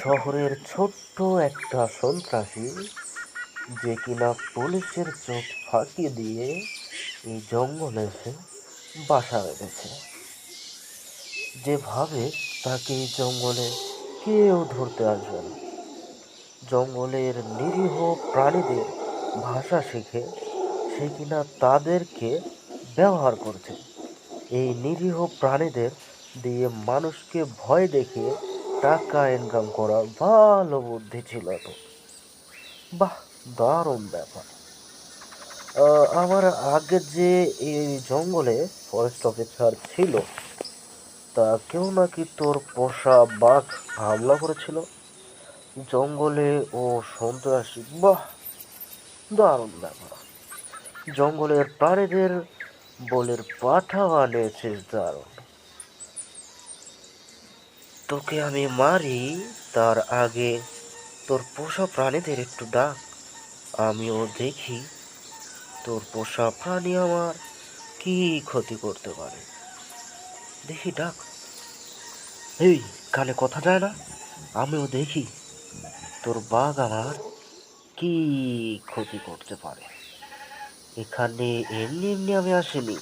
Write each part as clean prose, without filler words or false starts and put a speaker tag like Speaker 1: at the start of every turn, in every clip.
Speaker 1: শহরের ছোট্ট একটা সন্ত্রাসী যে কিনা পুলিশের চোখ ফাঁকি দিয়ে এই জঙ্গলে এসে বাসা বেঁধেছে। যে ভাবে তাকে এই জঙ্গলে কেউ ধরতে আসবে না। জঙ্গলের নিরীহ প্রাণীদের ভাষা শিখে সে কিনা তাদেরকে ব্যবহার করছে। এই নিরীহ প্রাণীদের দিয়ে মানুষকে ভয় দেখিয়ে টাকা ইনকাম করার ভালো বুদ্ধি ছিল তো। বাহ, দারুণ ব্যাপার। আমার আগে যে এই জঙ্গলে ফরেস্ট অফিসার ছিল, তা কেউ নাকি তোর পোষা বাঘ হামলা করেছিল জঙ্গলে। ও সন্ত্রাসী, বাহ, দারুণ ব্যাপার। জঙ্গলের প্রাণীদের বলের পাঠা বানিয়েছিস, দারুণ। তোকে আমি মারি তার আগে তোর পোষা প্রাণীদের একটু ডাক, আমিও দেখি তোর পোষা প্রাণী আমার কি ক্ষতি করতে পারে। দেখি, ডাক। এই, কানে কথা যায় না? আমিও দেখি তোর বাঘ আমার কি ক্ষতি করতে পারে। এখানে এমনি এমনি আমি আসিনি,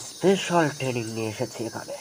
Speaker 1: স্পেশাল ট্রেনিং নিয়ে এসেছি এখানে।